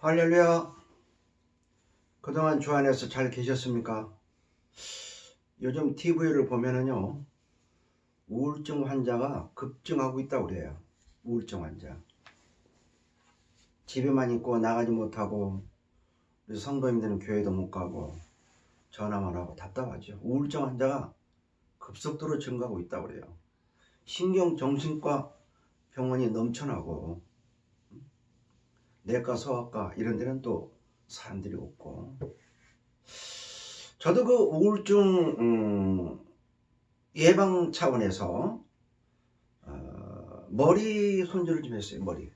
할렐루야. 그동안 주 안에서 잘 계셨습니까? 요즘 TV를 보면은요, 우울증 환자가 급증하고 있다고 그래요. 우울증 환자. 집에만 있고 나가지 못하고, 우리 성도님들은 교회도 못 가고, 전화만 하고 답답하죠. 우울증 환자가 급속도로 증가하고 있다고 그래요. 신경정신과 병원이 넘쳐나고, 내과, 소아과 이런 데는 또 사람들이 없고. 저도 그 우울증 예방 차원에서 머리 손질을 좀 했어요. 머리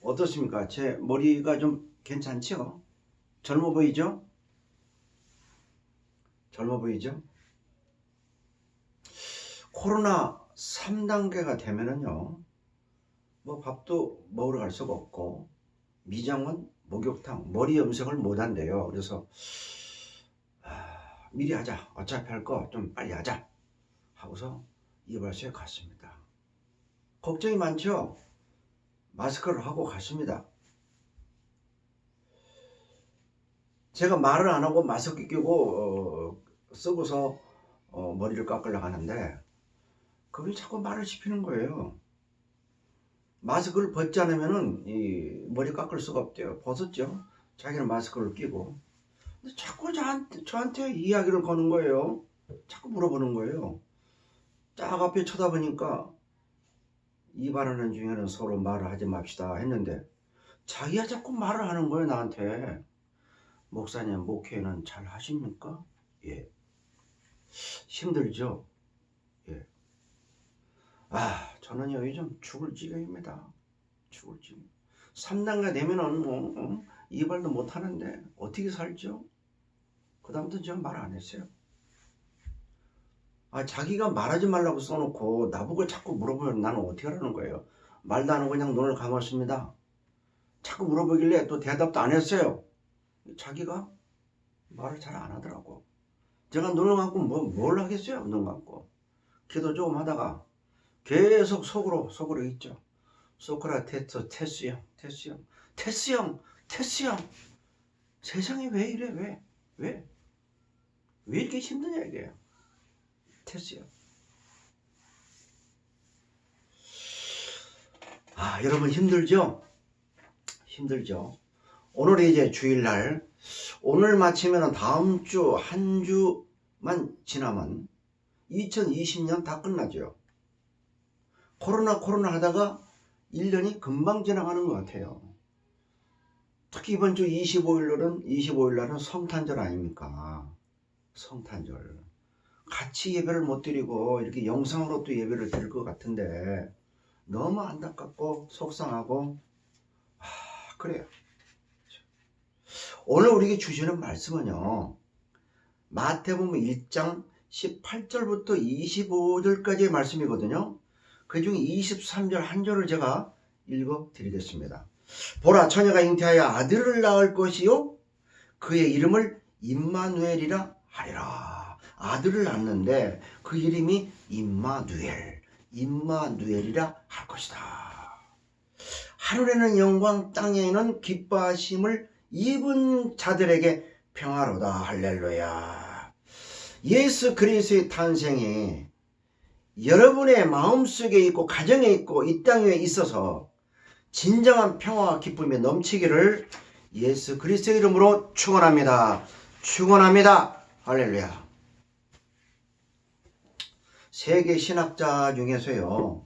어떻습니까? 제 머리가 좀 괜찮죠? 젊어 보이죠? 젊어 보이죠? 코로나 3단계가 되면은요, 뭐 밥도 먹으러 갈 수가 없고, 미장원, 목욕탕, 머리 염색을 못 한대요. 그래서 미리 하자. 어차피 할 거 좀 빨리 하자 하고서 이발소에 갔습니다. 걱정이 많죠? 마스크를 하고 갔습니다. 제가 말을 안 하고 마스크 끼고 쓰고서 머리를 깎으려고 하는데 그분이 자꾸 말을 씹히는 거예요. 마스크를 벗지 않으면은 이 머리 깎을 수가 없대요. 벗었죠. 자기는 마스크를 끼고. 근데 자꾸 저한테 이야기를 거는 거예요. 자꾸 물어보는 거예요. 딱 앞에 쳐다보니까 이발하는 중에는 서로 말을 하지 맙시다 했는데 자기가 자꾸 말을 하는 거예요. 나한테. 목사님, 목회는 잘 하십니까? 예. 힘들죠? 예. 저는요, 요즘 죽을 지경입니다. 죽을 지경. 3단계 되면은 이발도 못 하는데 어떻게 살죠? 그 다음부터 제가 말 안 했어요. 자기가 말하지 말라고 써놓고 나보고 자꾸 물어보면 나는 어떻게 하라는 거예요? 말도 안 하고 그냥 눈을 감았습니다. 자꾸 물어보길래 또 대답도 안 했어요. 자기가 말을 잘 안 하더라고. 제가 눈을 감고 뭘 하겠어요? 눈 감고. 기도 조금 하다가 계속 속으로 있죠. 소크라테스, 테스 형. 세상이 왜 이래? 왜 이렇게 힘드냐 이게. 테스 형. 여러분 힘들죠? 오늘이 이제 주일날. 오늘 마치면 다음 주 한 주만 지나면 2020년 다 끝나죠. 코로나 하다가 1년이 금방 지나가는 것 같아요. 특히 이번 주 25일 날은 성탄절 아닙니까? 성탄절. 같이 예배를 못 드리고 이렇게 영상으로 또 예배를 드릴 것 같은데 너무 안타깝고 속상하고 그래요. 오늘 우리에게 주시는 말씀은요, 마태복음 1장 18절부터 25절까지의 말씀이거든요. 그 중에 23절 한 절을 제가 읽어 드리겠습니다. 보라, 처녀가 잉태하여 아들을 낳을 것이요 그의 이름을 임마누엘이라 하리라. 아들을 낳는데 그 이름이 임마누엘이라 할 것이다. 하늘에는 영광, 땅에는 기뻐하심을 입은 자들에게 평화로다. 할렐루야. 예수 그리스도의 탄생이 여러분의 마음속에 있고 가정에 있고 이 땅에 있어서 진정한 평화와 기쁨이 넘치기를 예수 그리스도의 이름으로 축원합니다. 할렐루야. 세계 신학자 중에서요,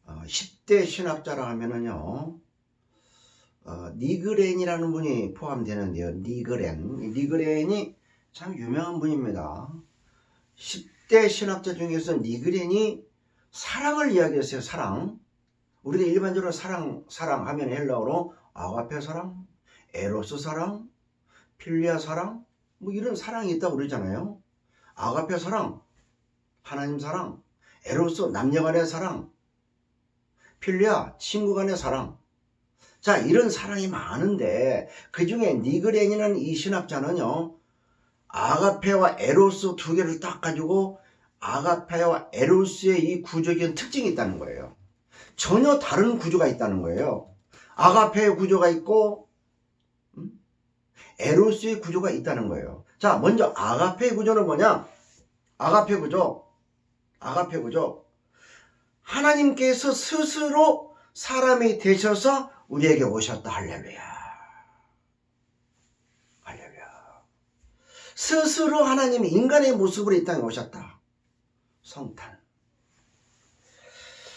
10대 신학자라 하면은요, 니그렌이라는 분이 포함되는데요. 니그렌이 참 유명한 분입니다. 10대 신학자 중에서 니그렌이 사랑을 이야기했어요. 사랑. 우리가 일반적으로 사랑 하면 헬라어로 아가페 사랑, 에로스 사랑, 필리아 사랑, 뭐 이런 사랑이 있다고 그러잖아요. 아가페 사랑, 하나님 사랑, 에로스 남녀 간의 사랑, 필리아 친구 간의 사랑. 자, 이런 사랑이 많은데 그 중에 니그렌이라는 이 신학자는요, 아가페와 에로스 두 개를 딱 가지고 아가페와 에로스의 이 구조적인 특징이 있다는 거예요. 전혀 다른 구조가 있다는 거예요. 아가페의 구조가 있고 에로스의 구조가 있다는 거예요. 자, 먼저 아가페 구조는 뭐냐? 아가페 구조. 하나님께서 스스로 사람이 되셔서 우리에게 오셨다. 할렐루야. 스스로 하나님이 인간의 모습으로 이 땅에 오셨다. 성탄.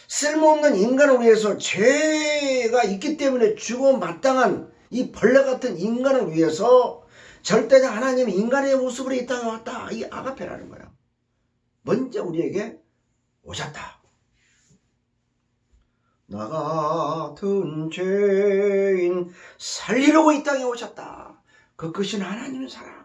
쓸모없는 인간을 위해서 죄가 있기 때문에 죽어 마땅한 이 벌레 같은 인간을 위해서 절대적 하나님이 인간의 모습으로 이 땅에 왔다. 이 아가페라는 거예요. 먼저 우리에게 오셨다. 나 같은 죄인 살리려고 이 땅에 오셨다. 그 크신 하나님의 사랑.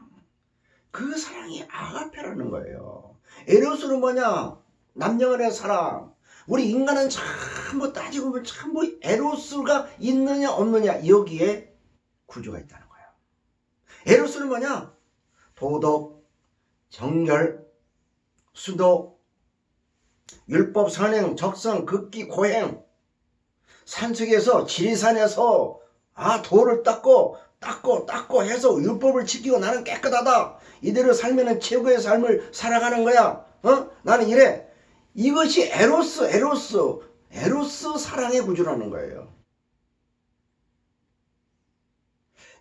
그 사랑이 아가페라는 거예요. 에로스는 뭐냐? 남녀간의 사랑. 우리 인간은 참 따지고 보면 참 에로스가 있느냐 없느냐 여기에 구조가 있다는 거예요. 에로스는 뭐냐? 도덕, 정결, 수도, 율법, 선행, 적성, 극기, 고행. 산속에서 지리산에서 돌을 닦고 해서 율법을 지키고 나는 깨끗하다. 이대로 살면은 최고의 삶을 살아가는 거야. 나는 이래. 이것이 에로스 사랑의 구조라는 거예요.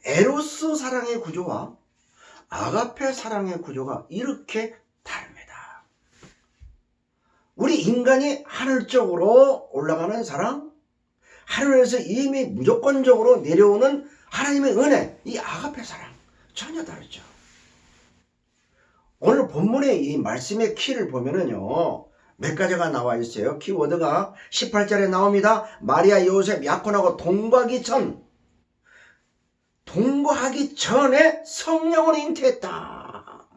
에로스 사랑의 구조와 아가페 사랑의 구조가 이렇게 다릅니다. 우리 인간이 하늘쪽으로 올라가는 사랑, 하늘에서 이미 무조건적으로 내려오는 하나님의 은혜, 이 아가페 사랑 전혀 다르죠. 오늘 본문의 이 말씀의 키를 보면은요, 몇 가지가 나와 있어요. 키워드가 18절에 나옵니다. 마리아 요셉 약혼하고 동거하기 전에 성령을 잉태했다.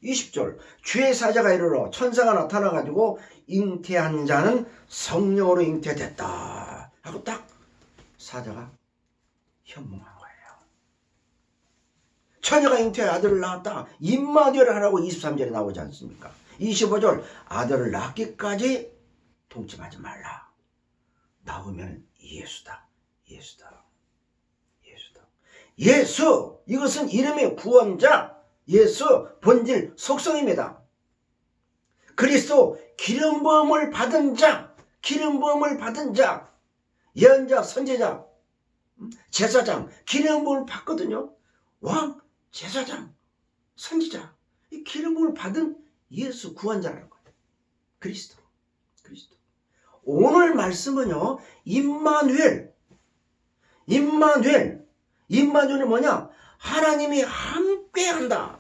20절 주의 사자가 이르러 천사가 나타나가지고 잉태한 자는 성령으로 잉태됐다 하고 딱 사자가 현몽한 거예요. 처녀가 잉태해 아들을 낳았다. 임마누엘 하라고 23절에 나오지 않습니까? 25절 아들을 낳기까지 동침하지 말라. 나오면 예수다. 예수, 이것은 이름의 구원자, 예수 본질 속성입니다. 그리스도 기름 부음을 받은 자, 예언자, 선지자, 제사장, 기름 부음을 받거든요. 왕, 제사장, 선지자, 이 기름 부음을 받은 예수 구원자라는 거예요. 그리스도. 오늘 말씀은요, 임마누엘은 뭐냐? 하나님이 함께한다.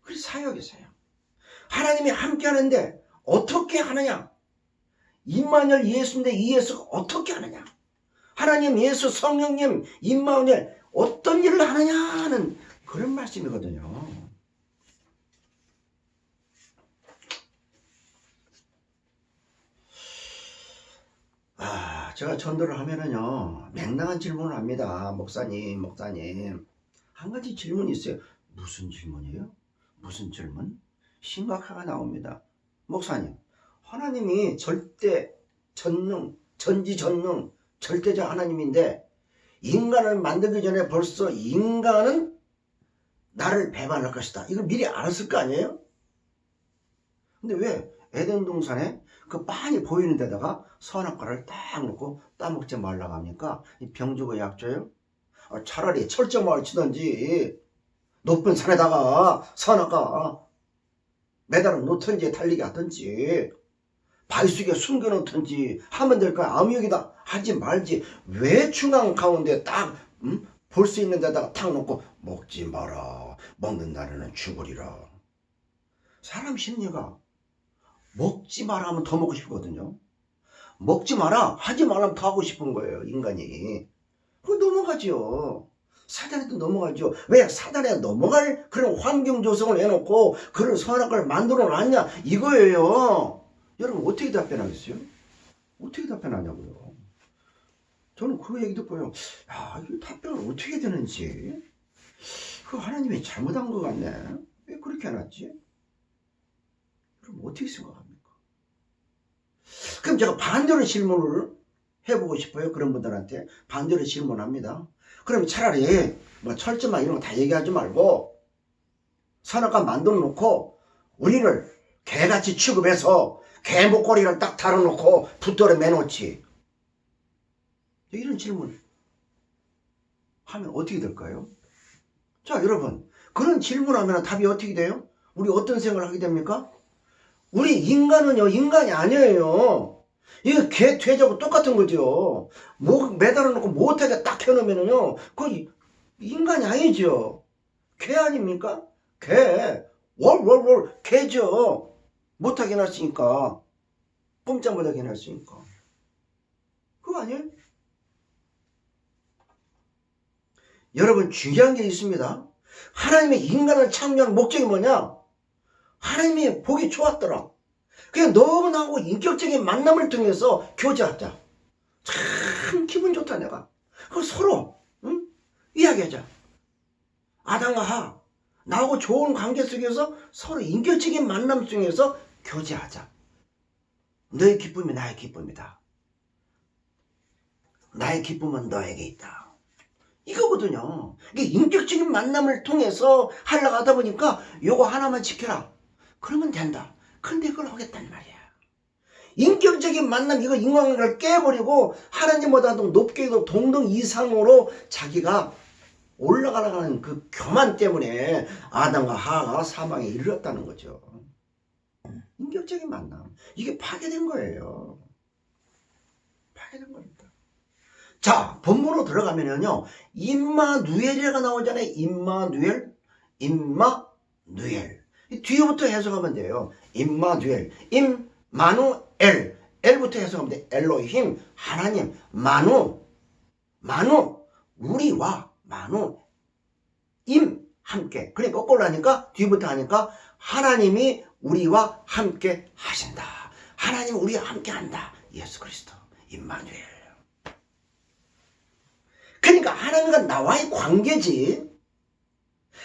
그래서 사역이세요. 하나님이 함께하는데 어떻게 하느냐? 임마누엘 예수인데 이 예수가 어떻게 하느냐? 하나님, 예수, 성령님, 임마누엘 어떤 일을 하느냐는 그런 말씀이거든요. 제가 전도를 하면은요, 맹랑한 질문을 합니다. 목사님, 한 가지 질문이 있어요. 무슨 질문이에요? 무슨 질문? 심각하게 나옵니다. 목사님, 하나님이 절대 전능, 전지전능, 절대적 하나님인데 인간을 만들기 전에 벌써 인간은 나를 배반할 것이다. 이걸 미리 알았을 거 아니에요? 근데 왜 에덴 동산에 그 빤히 보이는 데다가 선악과를 딱 놓고 따먹지 말라고 합니까? 병 주고 약 줘요? 차라리 철저마을 치든지 높은 산에다가 선악과 매달아 놓든지 달리게 하든지 바위속에 숨겨놓든지 하면 될까요? 아무 얘기다 하지 말지. 왜 중앙 가운데 딱 볼 수 있는 데다가 탁 놓고 먹지 마라. 먹는 날에는 죽으리라. 사람 심리가 먹지 마라 하면 더 먹고 싶거든요. 먹지 마라 하지 말라면 더 하고 싶은 거예요, 인간이. 그거 넘어가죠. 사단에도 넘어가죠. 왜 사단에 넘어갈 그런 환경 조성을 해놓고 그런 선악과를 만들어 놨냐 이거예요. 여러분 어떻게 답변하겠어요? 어떻게 답변하냐고요. 저는 그 얘기 듣고요, 이 답변을 어떻게 되는지, 그 하나님이 잘못한 것 같네. 왜 그렇게 해놨지? 그럼 어떻게 생각합니까? 그럼 제가 반대로 질문을 해보고 싶어요. 그런 분들한테 반대로 질문합니다. 그럼 차라리 뭐 철저만 이런 거 다 얘기하지 말고 선악과 만들어 놓고 우리를 개같이 취급해서 개 목걸이를 딱 달아놓고 붙들어 매놓지. 이런 질문 하면 어떻게 될까요? 자, 여러분, 그런 질문하면 답이 어떻게 돼요? 우리 어떤 생각을 하게 됩니까? 우리 인간은요, 인간이 아니에요. 이거 개, 돼지하고 똑같은 거죠. 목 매달아 놓고 못하게 딱 해놓으면요, 그 인간이 아니죠. 개 아닙니까? 개. 월월월 개죠. 못하게 해놨으니까. 꼼짝 못하게 해놨으니까. 그거 아니에요? 여러분, 중요한 게 있습니다. 하나님의 인간을 창조한 목적이 뭐냐? 하나님이 보기 좋았더라. 그냥 너하고 나하고 인격적인 만남을 통해서 교제하자. 참 기분 좋다 내가. 그럼 서로 응? 이야기하자. 아담과 하와 나하고 좋은 관계 속에서 서로 인격적인 만남 속에서 교제하자. 너의 기쁨이 나의 기쁨이다. 나의 기쁨은 너에게 있다. 이거거든요. 이게 인격적인 만남을 통해서 하려고 하다 보니까 요거 하나만 지켜라. 그러면 된다. 근데 그걸 하겠단 말이야. 인격적인 만남, 이거 인간관계를 깨버리고 하나님보다도 높게 동등 이상으로 자기가 올라가는 그 교만 때문에 아담과 하와가 사망에 이르렀다는 거죠. 인격적인 만남. 이게 파괴된 거예요. 파괴된 겁니다. 자, 본문으로 들어가면요. 임마누엘이라고 나오잖아요. 임마누엘. 임마누엘. 뒤부터 해석하면 돼요. 임마누엘. 임마누엘. 엘부터 해석하면 돼. 엘로힘. 하나님. 마누. 우리와 마누. 임. 함께. 그러니까 거꾸로 하니까 뒤부터 하니까 하나님이 우리와 함께 하신다. 하나님 우리와 함께 한다. 예수 그리스도. 임마누엘. 그러니까 하나님과 나와의 관계지.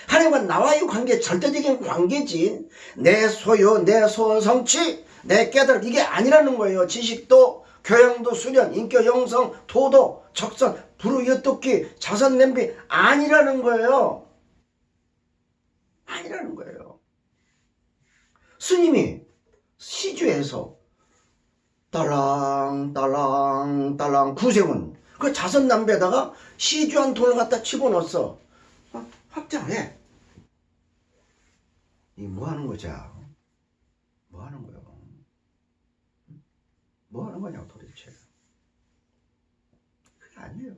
하나님과 나와의 관계, 절대적인 관계지. 내 소유, 내 소원 성취, 내 깨달음, 이게 아니라는 거예요. 지식도, 교양도, 수련, 인격 형성, 도도, 적선, 불우 옅돕기, 자선 냄비 아니라는 거예요. 아니라는 거예요. 스님이 시주에서 딸랑 구세군 그 자선남배에다가 시주한 돈을 갖다 집어넣었어. 확장해. 이 뭐 하는 거자? 뭐 하는 거야? 뭐 하는 거냐고 도대체. 그게 아니에요.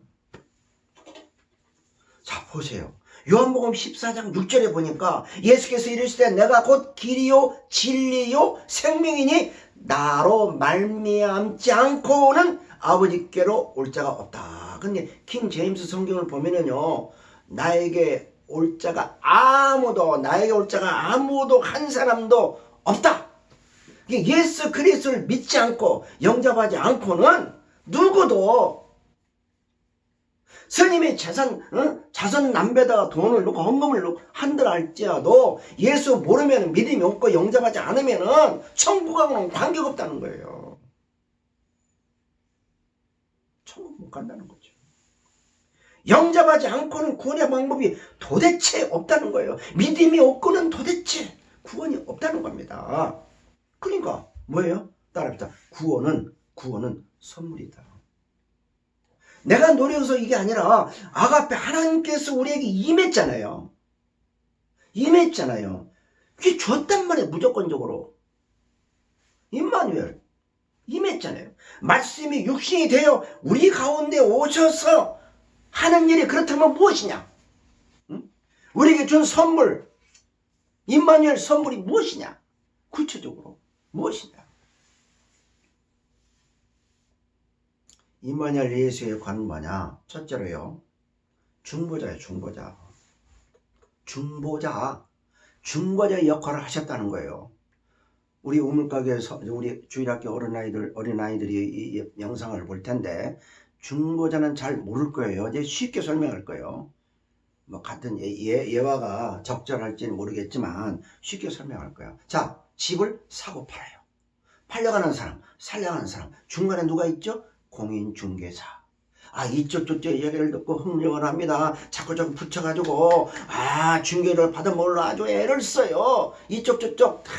자, 보세요. 요한복음 14장 6절에 보니까 예수께서 이르시되 내가 곧 길이요 진리요 생명이니 나로 말미암지 않고는 아버지께로 올 자가 없다. 근데 킹 제임스 성경을 보면은요, 나에게 올 자가 나에게 올 자가 아무도 한 사람도 없다. 예수 그리스도를 믿지 않고 영접하지 않고는 누구도 스님이 자선 남배다가 돈을 넣고 헌금을 넣고 한들 할지라도 예수 모르면 믿음이 없고 영접하지 않으면 천국하고는 관계가 없다는 거예요. 천국 못 간다는 거죠. 영접하지 않고는 구원의 방법이 도대체 없다는 거예요. 믿음이 없고는 도대체 구원이 없다는 겁니다. 그러니까 뭐예요? 따라합시다. 구원은 선물이다. 내가 노력해서 이게 아니라 아가페 하나님께서 우리에게 임했잖아요. 그게 줬단 말이에요. 무조건적으로. 임마누엘 임했잖아요. 말씀이 육신이 되어 우리 가운데 오셔서 하는 일이 그렇다면 무엇이냐? 응? 우리에게 준 선물, 임마누엘 선물이 무엇이냐? 구체적으로 무엇이냐? 임마누엘 예수의 관은 뭐냐? 첫째로요, 중보자예요. 중보자의 역할을 하셨다는 거예요. 우리 우물가게에서 우리 주일학교 어린아이들이 이 영상을 볼 텐데 중보자는 잘 모를 거예요. 이제 쉽게 설명할 거예요. 뭐 같은 예화가 적절할지는 모르겠지만 쉽게 설명할 거예요. 자, 집을 사고 팔아요. 팔려가는 사람, 살려가는 사람, 중간에 누가 있죠? 공인중개사. 이쪽 저쪽 얘기를 듣고 흥령을 합니다. 자꾸 붙여가지고 중개를 받아먹으려 아주 애를 써요. 이쪽 저쪽 다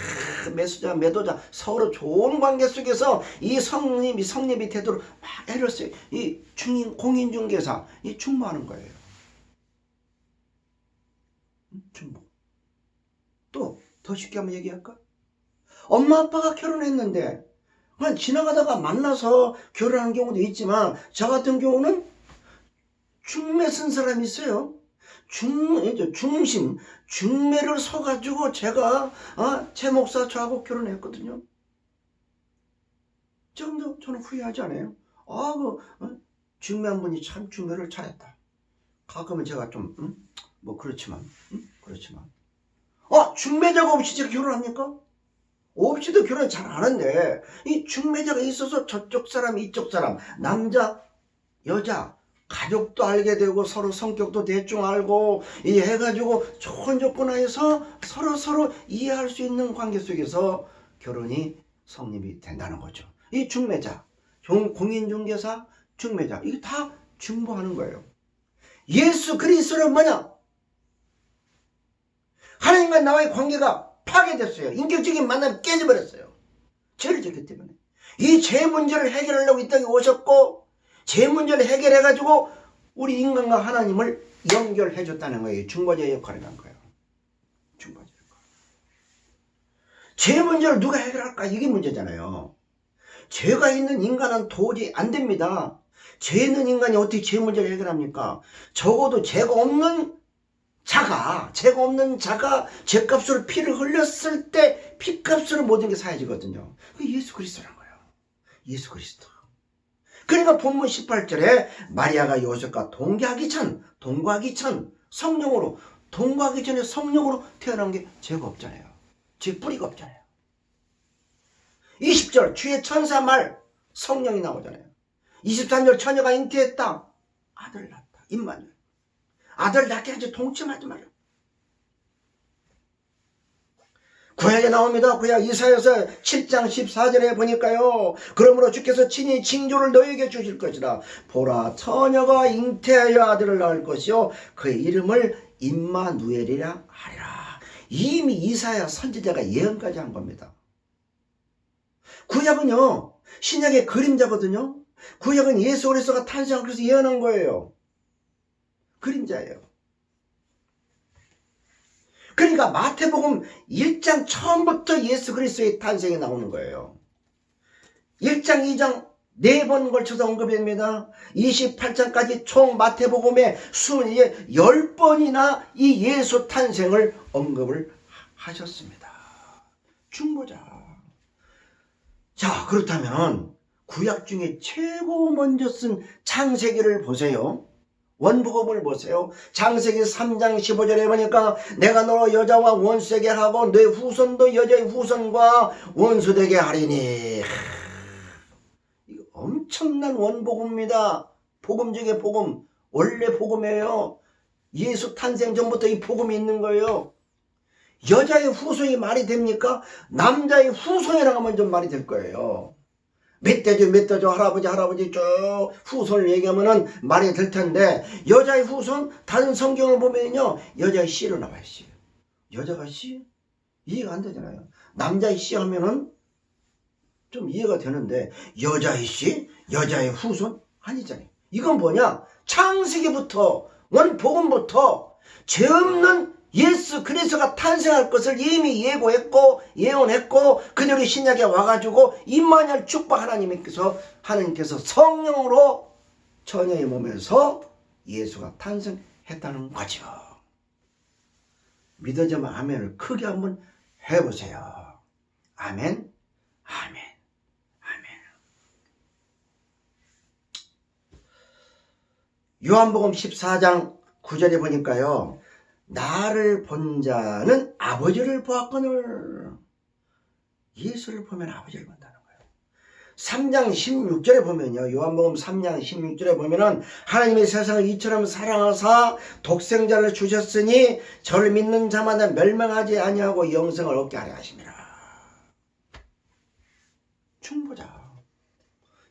매수자 매도자 서로 좋은 관계 속에서 이 성립이 되도록 막 애를 써요. 이 공인중개사 이 충보하는 거예요. 충보. 또 더 쉽게 한번 얘기할까? 엄마 아빠가 결혼했는데 그냥 지나가다가 만나서 결혼한 경우도 있지만 저 같은 경우는 중매 쓴 사람이 있어요. 중매를 서가지고 제가 제 목사 저하고 결혼했거든요. 지금도 저는 후회하지 않아요. 중매한 분이 참 중매를 잘했다. 가끔은 제가 좀 그렇지만 중매자가 없이 제가 결혼합니까? 없이도 결혼 잘 하는데 이 중매자가 있어서 저쪽 사람 이쪽 사람 남자 여자 가족도 알게 되고 서로 성격도 대충 알고 이 해가지고 좋은 조건 하에서 서로 이해할 수 있는 관계 속에서 결혼이 성립이 된다는 거죠. 이 중매자 공인중개사 중매자 이게 다 중보하는 거예요. 예수 그리스도는 뭐냐? 하나님과 나와의 관계가 파괴됐어요. 인격적인 만남이 깨져버렸어요. 죄를 짓기 때문에. 이 죄 문제를 해결하려고 이 땅에 오셨고 죄 문제를 해결해가지고 우리 인간과 하나님을 연결해줬다는 거예요. 중보자 역할을 한 거예요. 중보자 역할. 죄 문제를 누가 해결할까? 이게 문제잖아요. 죄가 있는 인간은 도저히 안 됩니다. 죄 있는 인간이 어떻게 죄 문제를 해결합니까? 적어도 죄가 없는 자가 죄값으로 피를 흘렸을 때 피값으로 모든 게 사해지거든요. 그게 예수 그리스도란 거예요. 예수 그리스도. 그러니까 본문 18절에 마리아가 요셉과 동거하기 전 성령으로 동거하기 전에 성령으로 태어난 게 죄가 없잖아요. 죄 뿌리가 없잖아요. 20절 주의 천사 말 성령이 나오잖아요. 23절 처녀가 잉태했다. 아들을 낳았다. 임마누엘. 아들 낳게 하지 동침하지 말라. 구약에 나옵니다. 구약 이사야서 7장 14절에 보니까요. 그러므로 주께서 친히 징조를 너에게 주실 것이다. 보라 처녀가 잉태하여 아들을 낳을 것이요 그의 이름을 임마누엘이라 하리라. 이미 이사야 선지자가 예언까지 한 겁니다. 구약은요. 신약의 그림자거든요. 구약은 예수 그리스도가 탄생한 그래서 예언한 거예요. 그림자예요. 그러니까 마태복음 1장 처음부터 예수 그리스도의 탄생이 나오는 거예요. 1장 2장 4번 걸쳐서 언급됩니다. 28장까지 총 마태복음의 10번이나 이 예수 탄생을 언급을 하셨습니다. 중보자. 자, 그렇다면 구약 중에 최고 먼저 쓴 창세기를 보세요. 원복음을 보세요. 창세기 3장 15절에 보니까 내가 너로 여자와 원수되게 하고 내 후손도 여자의 후손과 원수되게 하리니. 이거 엄청난 원복음입니다. 복음 중에 복음. 원래 복음이에요. 예수 탄생 전부터 이 복음이 있는 거예요. 여자의 후손이 말이 됩니까? 남자의 후손이라고 하면 좀 말이 될 거예요. 몇 대죠 할아버지 쭉 후손을 얘기하면은 말이 될 텐데 여자의 후손 다른 성경을 보면요 여자의 씨로 나와요. 씨. 여자가 씨? 이해가 안 되잖아요. 남자의 씨 하면은 좀 이해가 되는데 여자의 씨? 여자의 후손? 아니잖아요. 이건 뭐냐? 창세기부터 원복음부터 죄 없는 예수 그리스도가 탄생할 것을 이미 예고했고 예언했고 그들이 신약에 와가지고 임마누엘 축복 하나님께서 성령으로 처녀의 몸에서 예수가 탄생했다는 거죠. 믿어지면 아멘을 크게 한번 해보세요. 아멘, 아멘, 아멘. 요한복음 14장 9절에 보니까요. 나를 본 자는 아버지를 보았거늘. 예수를 보면 아버지를 본다는 거예요. 3장 16절에 보면요. 요한복음 3장 16절에 보면은 하나님의 세상을 이처럼 사랑하사 독생자를 주셨으니 저를 믿는 자마다 멸망하지 아니하고 영생을 얻게 하려 하심이라. 중보자.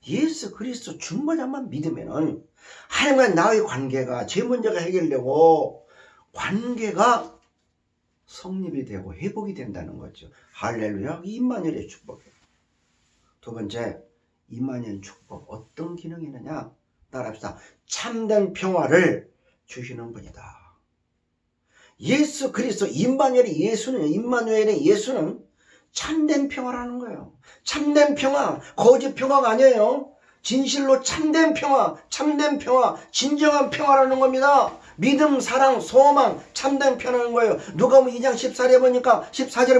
예수 그리스도 중보자만 믿으면은 하나님과 나의 관계가 제 문제가 해결되고 관계가 성립이 되고 회복이 된다는 거죠. 할렐루야. 임마누엘의 축복이에요. 두 번째, 임마누엘 축복 어떤 기능이 있느냐? 따라합시다. 참된 평화를 주시는 분이다. 예수 그리스도 임마누엘의 예수는 참된 평화라는 거예요. 참된 평화, 거짓 평화가 아니에요. 진실로 참된 평화, 진정한 평화라는 겁니다. 믿음, 사랑, 소망, 참된 평화라는 거예요. 누가복음 2장 14절에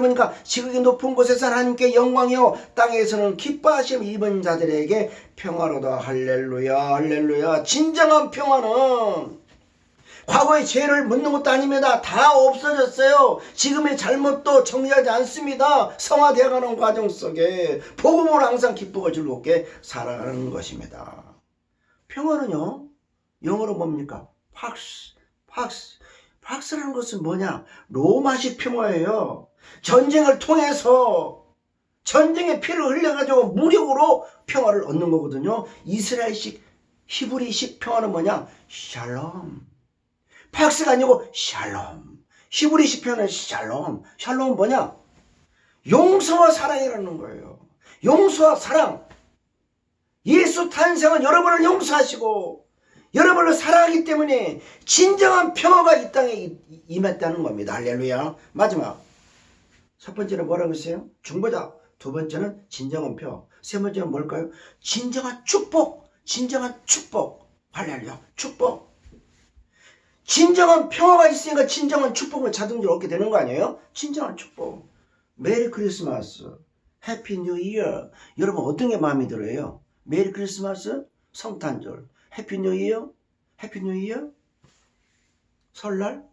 보니까 지극히 높은 곳에서 하나님께 영광이요 땅에서는 기뻐하심 입은 자들에게 평화로다. 할렐루야, 할렐루야. 진정한 평화는 과거의 죄를 묻는 것도 아닙니다. 다 없어졌어요. 지금의 잘못도 정리하지 않습니다. 성화되어가는 과정 속에 복음으로 항상 기쁘고 즐겁게 살아가는 것입니다. 평화는요, 영어로 뭡니까? 팍스라는 것은 뭐냐? 로마식 평화예요. 전쟁을 통해서 전쟁의 피를 흘려가지고 무력으로 평화를 얻는 거거든요. 이스라엘식 히브리식 평화는 뭐냐? 샬롬. 팍스가 아니고 샬롬. 히브리식 표현은 샬롬. 샬롬은 뭐냐? 용서와 사랑이라는 거예요. 용서와 사랑. 예수 탄생은 여러분을 용서하시고 여러분을 사랑하기 때문에 진정한 평화가 이 땅에 임했다는 겁니다. 할렐루야. 마지막. 첫 번째는 뭐라고 했어요? 중보자. 두 번째는 진정한 평화. 세 번째는 뭘까요? 진정한 축복. 할렐루야. 축복. 진정한 평화가 있으니까 진정한 축복을 자동적으로 얻게 되는 거 아니에요? 진정한 축복. 메리 크리스마스, 해피 뉴 이어. 여러분 어떤 게 마음에 들어요? 메리 크리스마스, 성탄절, 해피 뉴 이어, 설날,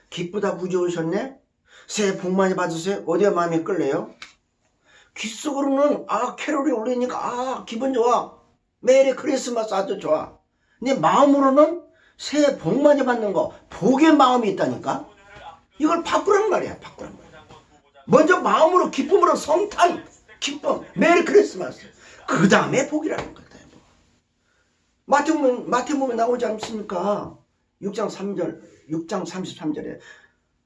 기쁘다 부지 오셨네? 새해 복 많이 받으세요? 어디가 마음에 끌려요? 귓속으로는 캐롤이 울리니까 기분 좋아. 메리 크리스마스 아주 좋아. 네 마음으로는 새해 복 많이 받는 거, 복의 마음이 있다니까? 이걸 바꾸란 말이야, 먼저 마음으로, 기쁨으로 성탄, 기쁨, 메리 크리스마스. 그 다음에 복이라는 거다. 마태복음에 나오지 않습니까? 6장 33절에.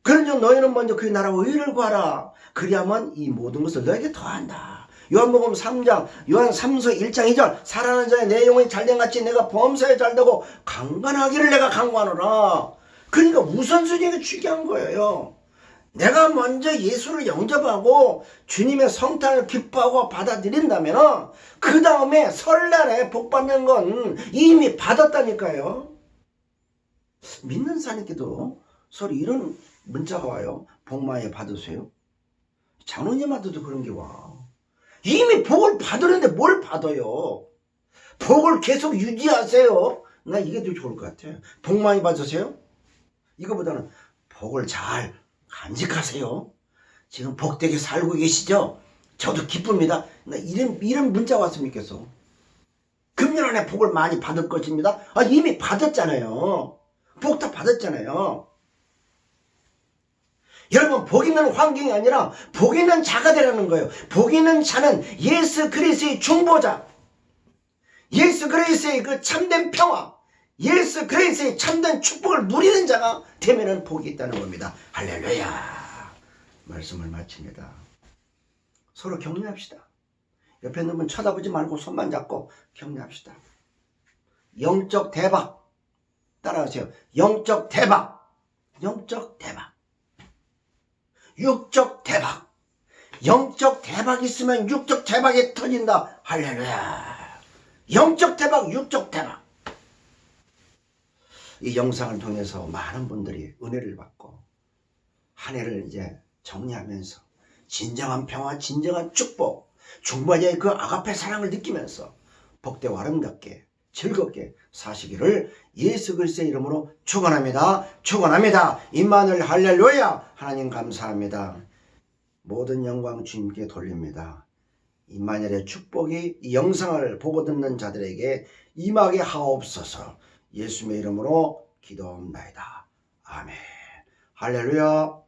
그런즉 너희는 먼저 그의 나라와 의를 구하라. 그리하면 이 모든 것을 너에게 더한다. 요한복음 3장, 요한 3서 1장 2절. 살아나는 자의 내 영혼이 잘된 같이 내가 범사에 잘되고 강건하기를 내가 강구하노라. 그러니까 우선순위가 중요한 거예요. 내가 먼저 예수를 영접하고 주님의 성탄을 기뻐하고 받아들인다면 그 다음에 설날에 복 받는 건 이미 받았다니까요. 믿는 사람께도 서로 이런 문자가 와요. 복 많이 받으세요. 장로님한테도 그런 게 와. 이미 복을 받으는데 뭘 받아요? 복을 계속 유지하세요. 나 이게 더 좋을 것 같아요. 복 많이 받으세요. 이거보다는 복을 잘 간직하세요. 지금 복되게 살고 계시죠? 저도 기쁩니다. 나 이런 문자 왔으면 좋겠어. 금년 안에 복을 많이 받을 것입니다. 이미 받았잖아요. 복 다 받았잖아요. 여러분, 복 있는 환경이 아니라 복 있는 자가 되라는 거예요. 복 있는 자는 예수 그리스도의 중보자, 예수 그리스도의 그 참된 평화, 예수 그리스도의 참된 축복을 누리는 자가 되면은 복이 있다는 겁니다. 할렐루야. 말씀을 마칩니다. 서로 격려합시다. 옆에 있는 분 쳐다보지 말고 손만 잡고 격려합시다. 영적 대박. 따라하세요. 영적 대박. 육적 대박. 영적 대박 있으면 육적 대박이 터진다. 할렐루야. 영적 대박, 육적 대박. 이 영상을 통해서 많은 분들이 은혜를 받고 한 해를 이제 정리하면서 진정한 평화, 진정한 축복, 중보자의 그 아가페 사랑을 느끼면서 복되고 아름답게 즐겁게 사시기를 예수 그리스도의 이름으로 축원합니다. 임마누엘 할렐루야. 하나님 감사합니다. 모든 영광 주님께 돌립니다. 임마누엘의 축복이 이 영상을 보고 듣는 자들에게 임하게 하옵소서. 예수님의 이름으로 기도합니다. 아멘. 할렐루야.